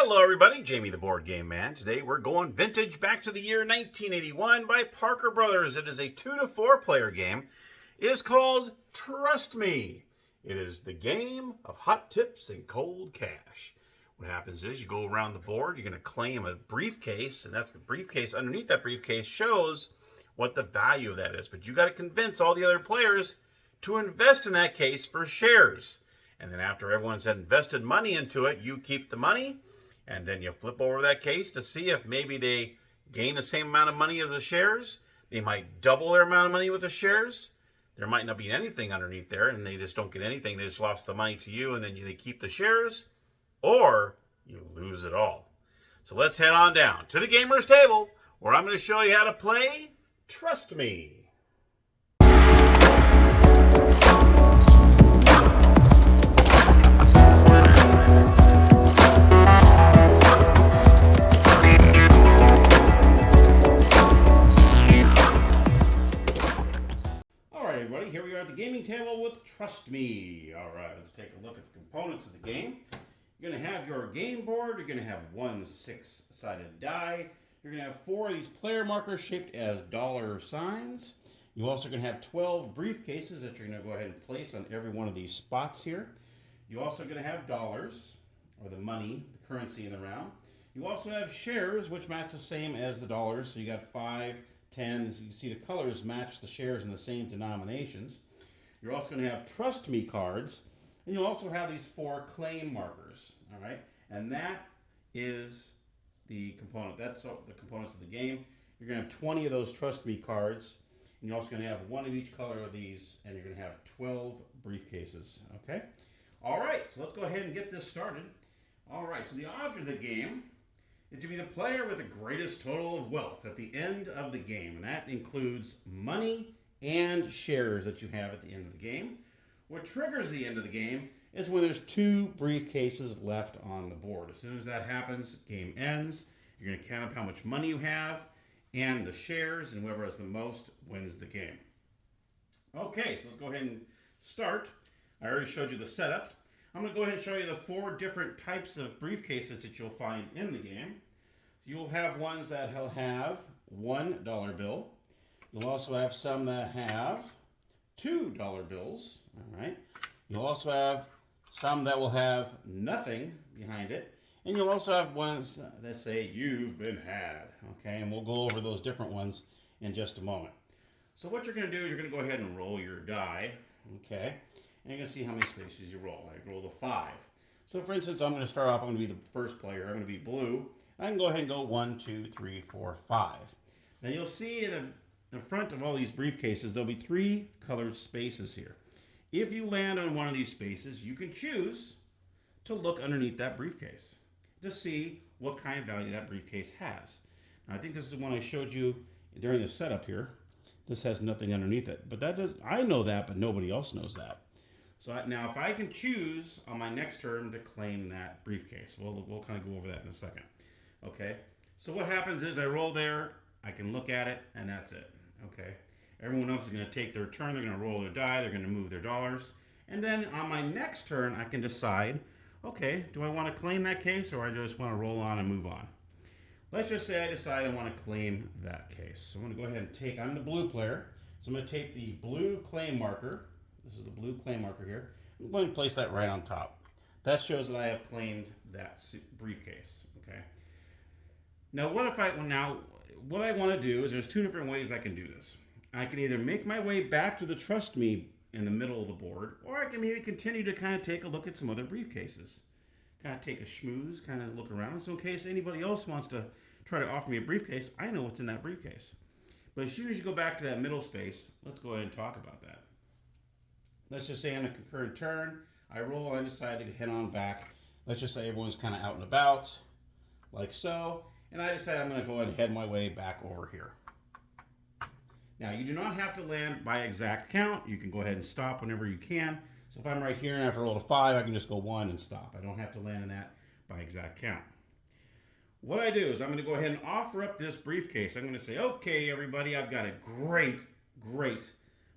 Hello everybody, Jamie the Board Game Man. Today we're going vintage back to the year 1981 by Parker Brothers. It is a 2 to 4 player game. It is called Trust Me. It is the game of hot tips and cold cash. What happens is you go around the board, you're going to claim a briefcase, and that's the briefcase. Underneath that briefcase shows what the value of that is. But you got to convince all the other players to invest in that case for shares. And then after everyone's had invested money into it, you keep the money, and then you flip over that case to see if maybe they gain the same amount of money as the shares. They might double their amount of money with the shares. There might not be anything underneath there, and they just don't get anything. They just lost the money to you, and then they keep the shares, or you lose it all. So let's head on down to the gamer's table, where I'm going to show you how to play Trust Me. Everybody, here we are at the gaming table with Trust Me. All right, let's take a look at the components of the game. You're going to have your game board. You're going to have one 6-sided die. You're going to have 4 of these player markers shaped as dollar signs. You're also going to have 12 briefcases that you're going to go ahead and place on every one of these spots here. You're also going to have dollars, or the money, the currency in the round. You also have shares, which match the same as the dollars. So you got 5, 10, as you can see the colors match the shares in the same denominations. You're also going to have Trust Me cards, and you'll also have these 4 claim markers, all right? And that is the component. That's the components of the game. You're going to have 20 of those Trust Me cards, and you're also going to have 1 of each color of these, and you're going to have 12 briefcases, okay? All right, so let's go ahead and get this started. All right, so the object of the game is to be the player with the greatest total of wealth at the end of the game. And that includes money and shares that you have at the end of the game. What triggers the end of the game is when there's 2 briefcases left on the board. As soon as that happens, game ends. You're going to count up how much money you have and the shares, and whoever has the most wins the game. Okay, so let's go ahead and start. I already showed you the setup. I'm going to go ahead and show you the 4 different types of briefcases that you'll find in the game. You'll have ones that will have $1 bill. You'll also have some that have $2 bills. All right. You'll also have some that will have nothing behind it. And you'll also have ones that say, "You've been had." Okay, and we'll go over those different ones in just a moment. So what you're going to do is you're going to go ahead and roll your die. Okay. And you're going to see how many spaces you roll. I rolled a 5. So for instance, I'm going to start off, I'm going to be the first player. I'm going to be blue. I can go ahead and go 1, 2, 3, 4, 5. Now you'll see in the front of all these briefcases, there'll be 3 colored spaces here. If you land on one of these spaces, you can choose to look underneath that briefcase to see what kind of value that briefcase has. Now I think this is the one I showed you during the setup here. This has nothing underneath it. But that does, I know that, but nobody else knows that. So now if I can choose on my next turn to claim that briefcase, we'll kind of go over that in a second. Okay, so what happens is I roll there, I can look at it, and that's it. Okay, everyone else is going to take their turn, they're going to roll their die, they're going to move their dollars, and then on my next turn I can decide, okay, do I want to claim that case or I just want to roll on and move on? Let's just say I decide I want to claim that case. So I'm going to go ahead and take, I'm the blue player, so I'm going to take the blue claim marker. This is the blue claim marker here. I'm going to place that right on top. That shows that I have claimed that briefcase. Okay. Now, what I want to do is there's 2 different ways I can do this. I can either make my way back to the Trust Me in the middle of the board, or I can maybe continue to kind of take a look at some other briefcases. Kind of take a schmooze, kind of look around. So in case anybody else wants to try to offer me a briefcase, I know what's in that briefcase. But as soon as you go back to that middle space, let's go ahead and talk about that. Let's just say on a concurrent turn, I roll and decide to head on back. Let's just say everyone's kind of out and about, like so. And I decide I'm going to go ahead and head my way back over here. Now, you do not have to land by exact count. You can go ahead and stop whenever you can. So if I'm right here and I have to roll a 5, I can just go 1 and stop. I don't have to land in that by exact count. What I do is I'm going to go ahead and offer up this briefcase. I'm going to say, okay, everybody, I've got a great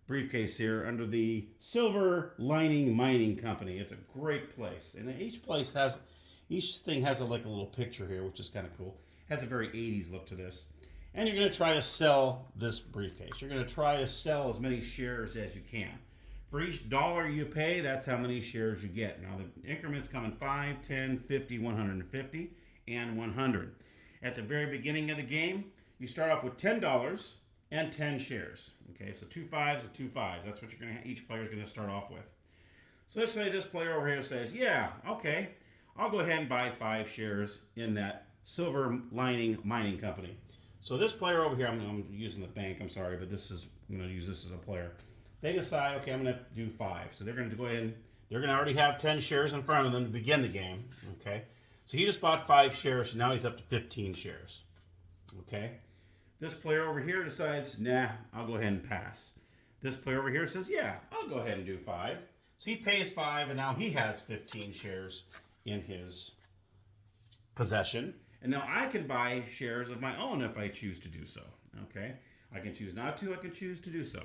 briefcase here under the Silver Lining Mining Company. It's a great place. And each place has Each thing has like a little picture here, which is kind of cool. Has a very 80s look to this. And you're going to try to sell this briefcase. You're going to try to sell as many shares as you can. For each dollar you pay, that's how many shares you get. Now the increments come in 5, 10, 50, 150, and 100. At the very beginning of the game, you start off with $10 and 10 shares. Okay, so 2 5s and 2 5s. That's what you're going to. Each player is going to start off with. So let's say this player over here says, "Yeah, okay, I'll go ahead and buy 5 shares in that Silver Lining Mining Company." So this player over here, I'm using the bank. I'm sorry, but I'm going to use this as a player. They decide, okay, I'm going to do 5. So they're going to go ahead and they're going to already have 10 shares in front of them to begin the game. Okay, so he just bought 5 shares, so now he's up to 15 shares. Okay. This player over here decides, nah, I'll go ahead and pass. This player over here says, yeah, I'll go ahead and do 5. So he pays 5, and now he has 15 shares in his possession. And now I can buy shares of my own if I choose to do so. Okay? I can choose not to. I can choose to do so.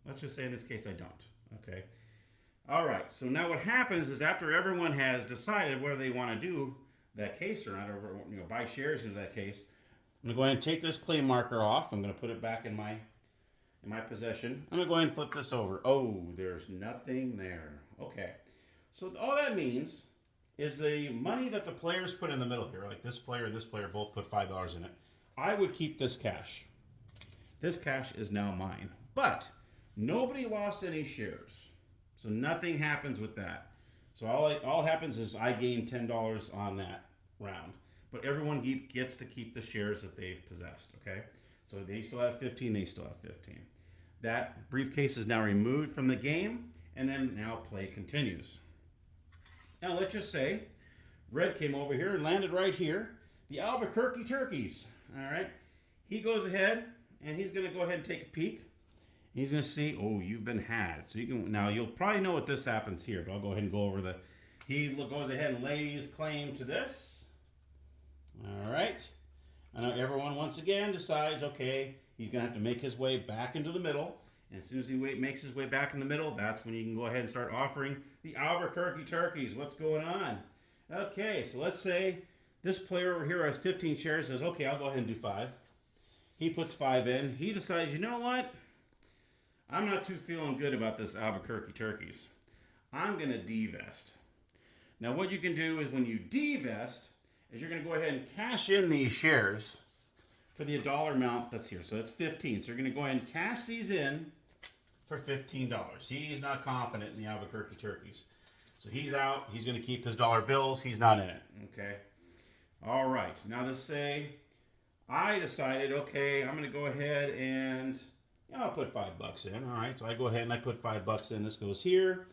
Let's just say in this case I don't. Okay? All right. So now what happens is after everyone has decided whether they want to do that case or not, or buy shares into that case, I'm going to go ahead and take this claim marker off. I'm going to put it back in my possession. I'm going to go ahead and flip this over. Oh, there's nothing there. Okay. So all that means is the money that the players put in the middle here, like this player and this player both put $5 in it. I would keep this cash. This cash is now mine. But nobody lost any shares. So nothing happens with that. So all happens is I gain $10 on that round. But everyone gets to keep the shares that they've possessed, okay? So they still have 15, they still have 15. That briefcase is now removed from the game, and then now play continues. Now let's just say Red came over here and landed right here. The Albuquerque Turkeys, all right? He goes ahead, and he's going to go ahead and take a peek. He's going to see, oh, you've been had. So now you'll probably know what this happens here, but I'll go ahead and go over he goes ahead and lays claim to this. All right. I know everyone once again decides, okay, he's going to have to make his way back into the middle. And as soon as he makes his way back in the middle, that's when you can go ahead and start offering the Albuquerque Turkeys. What's going on? Okay, so let's say this player over here has 15 shares, says, okay, I'll go ahead and do 5. He puts 5 in. He decides, you know what? I'm not too feeling good about this Albuquerque Turkeys. I'm going to divest. Now, what you can do is when you divest, is you're going to go ahead and cash in these shares for the dollar amount that's here. So that's 15. So you're going to go ahead and cash these in for $15. He's not confident in the Albuquerque Turkeys. So he's out. He's going to keep his dollar bills. He's not in it. Okay. All right. Now let's say I decided, okay, I'm going to go ahead and I'll put $5 in. All right. So I go ahead and I put $5 in. This goes here.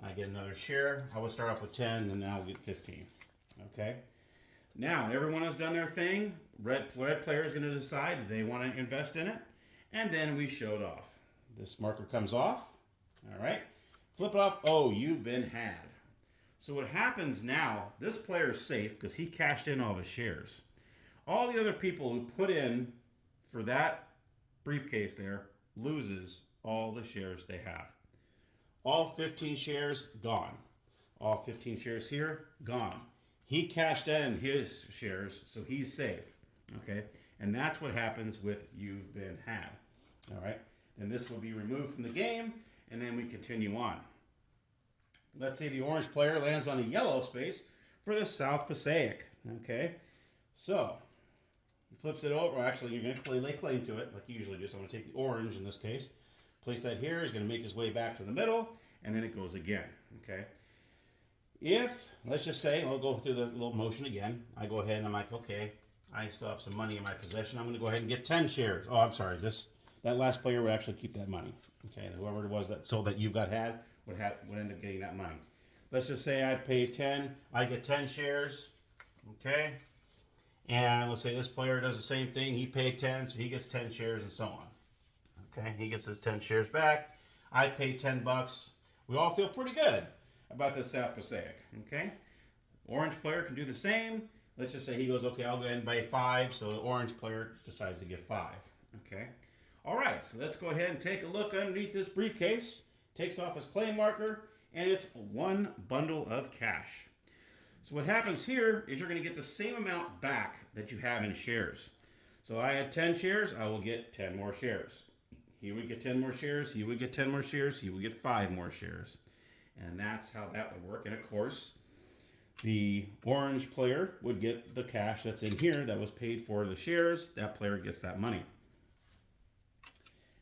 I get another share. I will start off with 10 and now I'll get 15. Okay. Now, everyone has done their thing. Red player is going to decide if they want to invest in it. And then we showed off. This marker comes off. All right. Flip it off. Oh, you've been had. So what happens now, this player is safe because he cashed in all the shares. All the other people who put in for that briefcase there loses all the shares they have. All 15 shares, gone. All 15 shares here, gone. He cashed in his shares, so he's safe, okay? And that's what happens with you've been had, all right? And this will be removed from the game, and then we continue on. Let's say the orange player lands on a yellow space for the South Passaic, okay? So he flips it over. Actually, you're going to lay claim to it, like you usually do. So I'm going to take the orange in this case, place that here. He's going to make his way back to the middle, and then it goes again, okay? If, let's just say, I'll go through the little motion again. I go ahead and I'm like, okay, I still have some money in my possession. I'm going to go ahead and get 10 shares. Oh, I'm sorry. That last player would actually keep that money. Okay, whoever it was that sold that you've got had would end up getting that money. Let's just say I pay 10. I get 10 shares. Okay. And let's say this player does the same thing. He paid 10, so he gets 10 shares and so on. Okay, he gets his 10 shares back. I pay $10. We all feel pretty good about this South Passaic, okay? Orange player can do the same. Let's just say he goes, okay, I'll go ahead and buy 5, so the orange player decides to get 5, okay? All right, so let's go ahead and take a look underneath this briefcase. Takes off his claim marker, and it's one bundle of cash. So what happens here is you're going to get the same amount back that you have in shares. So I had 10 shares, I will get 10 more shares. He would get 10 more shares, he would get 10 more shares, he would get 5 more shares. And that's how that would work. And of course, the orange player would get the cash that's in here that was paid for the shares. That player gets that money.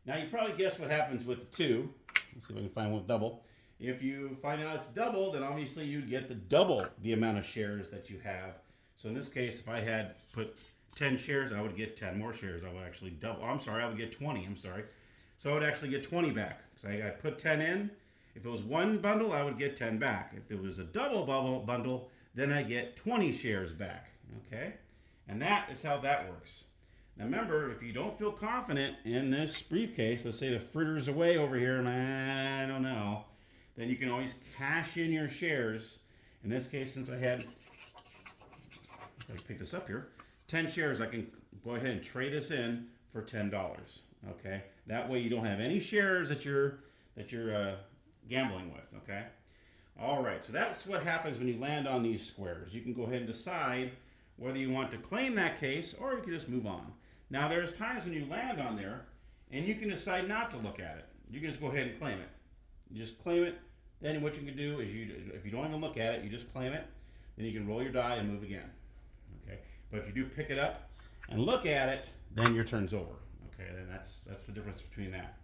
Now you probably guessed what happens with the 2. Let's see if I can find one with double. If you find out it's double, then obviously you'd get the double the amount of shares that you have. So in this case, if I had put 10 shares, I would get 10 more shares. I would actually double. I'm sorry, I would get 20. I'm sorry. So I would actually get 20 back. So I put 10 in. If it was one bundle, I would get 10 back. If it was a double bundle, then I get 20 shares back. Okay? And that is how that works. Now remember, if you don't feel confident in this briefcase, let's say the fritter's away over here and I don't know, then you can always cash in your shares. In this case, since I had, if I pick this up here, 10 shares, I can go ahead and trade this in for $10. Okay? That way you don't have any shares that you're gambling with. Okay? All right, so that's what happens when you land on these squares. You can go ahead and decide whether you want to claim that case or you can just move on. Now, there's times when you land on there and you can decide not to look at it. You can just go ahead and claim it. You just claim it. Then what you can do is, if you don't even look at it, you just claim it. Then you can roll your die and move again. Okay. But if you do pick it up and look at it, then your turn's over. Okay. Then that's the difference between that.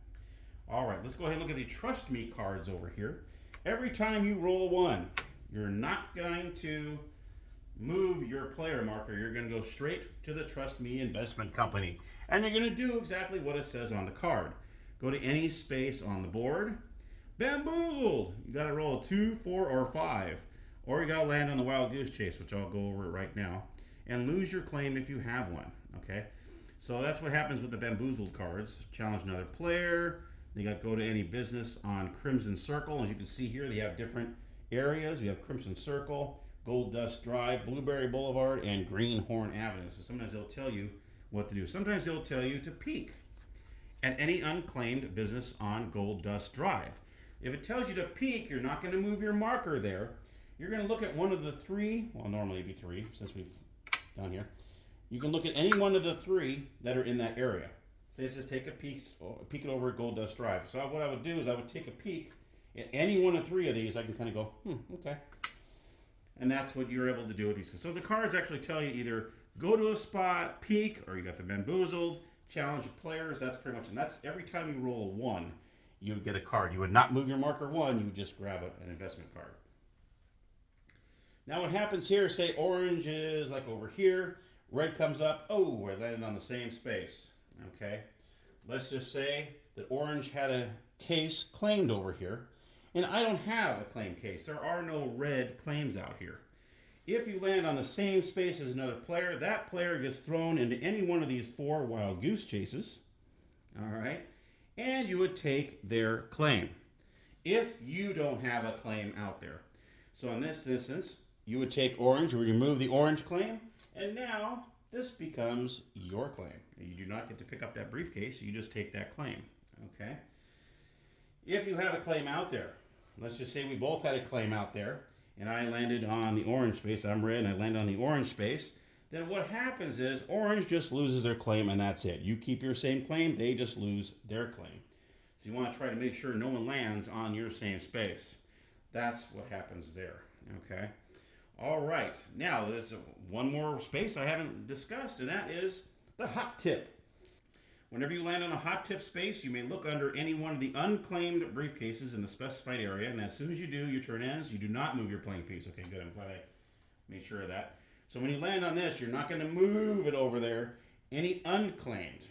All right. Let's go ahead and look at the Trust Me cards over here. Every time you roll a 1, you're not going to move your player marker. You're going to go straight to the Trust Me Investment Company. And you're going to do exactly what it says on the card. Go to any space on the board. Bamboozled! You got to roll a 2, 4, or 5. Or you got to land on the Wild Goose Chase, which I'll go over right now. And lose your claim if you have one. Okay? So that's what happens with the Bamboozled cards. Challenge another player. They got go to any business on Crimson Circle. As you can see here, they have different areas. We have Crimson Circle, Gold Dust Drive, Blueberry Boulevard, and Greenhorn Avenue. So sometimes they'll tell you what to do. Sometimes they'll tell you to peek at any unclaimed business on Gold Dust Drive. If it tells you to peek, you're not going to move your marker there. You're going to look at one of the 3, well, normally it'd be 3 since we've down here. You can look at any one of the 3 that are in that area. Say it says take a peek it over at Gold Dust Drive. So what I would do is I would take a peek at any one of 3 of these. I can kind of go, okay. And that's what you're able to do with these. So the cards actually tell you either go to a spot, peek, or you got the Bamboozled, challenge players. That's pretty much, and that's every time you roll a 1, you would get a card. You would not move your marker 1, you would just grab an investment card. Now what happens here, say orange is like over here, red comes up, oh, we're landing on the same space. Okay, let's just say that orange had a case claimed over here, and I don't have a claim case. There are no red claims out here. If you land on the same space as another player, that player gets thrown into any one of these 4 Wild Goose Chases, all right, and you would take their claim if you don't have a claim out there. So in this instance, you would take orange, or remove the orange claim, and now this becomes your claim. You do not get to pick up that briefcase, you just take that claim, okay? If you have a claim out there, let's just say we both had a claim out there, and I landed on the orange space, I'm red, and I land on the orange space, then what happens is orange just loses their claim, and that's it. You keep your same claim, they just lose their claim. So you want to try to make sure no one lands on your same space. That's what happens there, okay? All right, now there's one more space I haven't discussed, and that is the hot tip. Whenever you land on a hot tip space, you may look under any one of the unclaimed briefcases in the specified area, and as soon as you do, your turn ends. You do not move your playing piece. Okay, good. I'm glad I made sure of that. So when you land on this, you're not going to move it over there. Any unclaimed.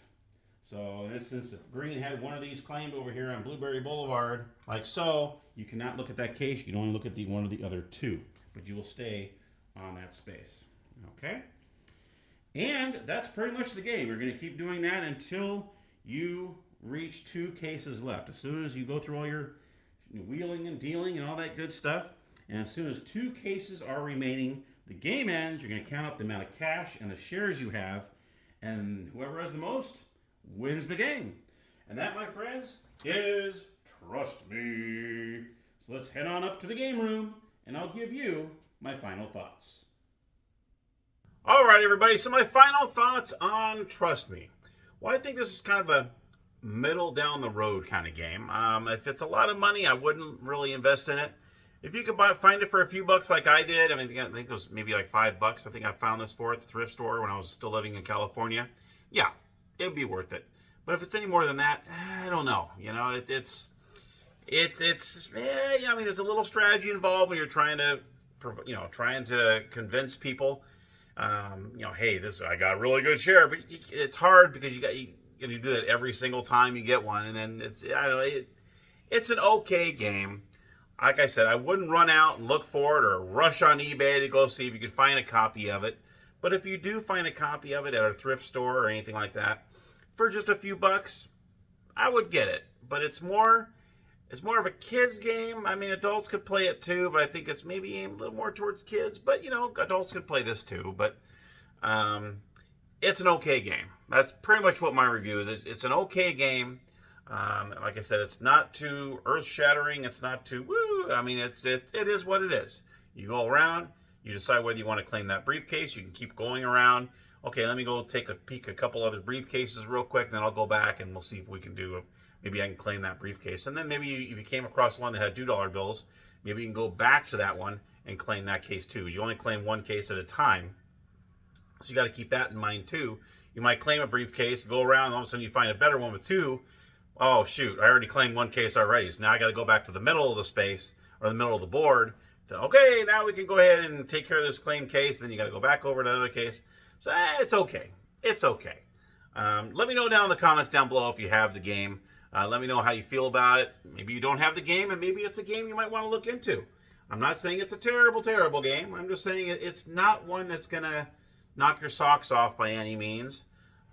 So in this instance, if green had one of these claimed over here on Blueberry Boulevard, like so, you cannot look at that case. You can only look at one of the other 2, but you will stay on that space. Okay? And that's pretty much the game. You're going to keep doing that until you reach 2 cases left. As soon as you go through all your wheeling and dealing and all that good stuff, and as soon as 2 cases are remaining, the game ends. You're going to count up the amount of cash and the shares you have, and whoever has the most wins the game. And that, my friends, is Trust Me. So let's head on up to the game room, and I'll give you my final thoughts. All right, everybody. So my final thoughts on Trust Me. Well, I think this is kind of a middle down the road kind of game. If it's a lot of money, I wouldn't really invest in it. If you could find it for a few bucks like I did, I think it was maybe like $5. I think I found this for at the thrift store when I was still living in California. Yeah, it'd be worth it. But if it's any more than that, I don't know. You know, it's I mean, there's a little strategy involved when you're trying to convince people, hey, this I got a really good share, but it's hard because you do that every single time you get one, and then it's an okay game. Like I said, I wouldn't run out and look for it or rush on eBay to go see if you could find a copy of it. But if you do find a copy of it at a thrift store or anything like that, for just a few bucks, I would get it. But it's more of a kid's game. I mean, adults could play it too, but I think it's maybe aimed a little more towards kids. But, adults could play this too. But it's an okay game. That's pretty much what my review is. It's an okay game. Like I said, it's not too earth-shattering. It's not too woo. I mean, it is what it is. You go around. You decide whether you want to claim that briefcase. You can keep going around. Okay, let me go take a peek at a couple other briefcases real quick, and then I'll go back and we'll see if we can do. Maybe I can claim that briefcase. And then maybe if you came across one that had $2 bills, maybe you can go back to that one and claim that case too. You only claim one case at a time. So you got to keep that in mind too. You might claim a briefcase, go around, and all of a sudden you find a better one with two. Oh, shoot, I already claimed one case already. So now I got to go back to the middle of the space or the middle of the board. Okay, now we can go ahead and take care of this claim case. Then you got to go back over to the other case. So it's okay. It's okay. Let me know down in the comments down below if you have the game. Let me know how you feel about it. Maybe you don't have the game, and maybe it's a game you might want to look into. I'm not saying it's a terrible, terrible game. I'm just saying it's not one that's going to knock your socks off by any means.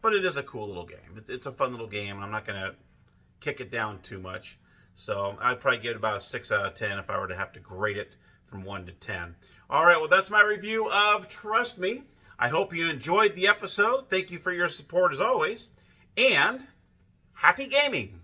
But it is a cool little game. It's a fun little game, and I'm not going to kick it down too much. So I'd probably give it about a 6 out of 10 if I were to have to grade it from 1 to 10. All right, well, that's my review of Trust Me. I hope you enjoyed the episode. Thank you for your support as always. And happy gaming!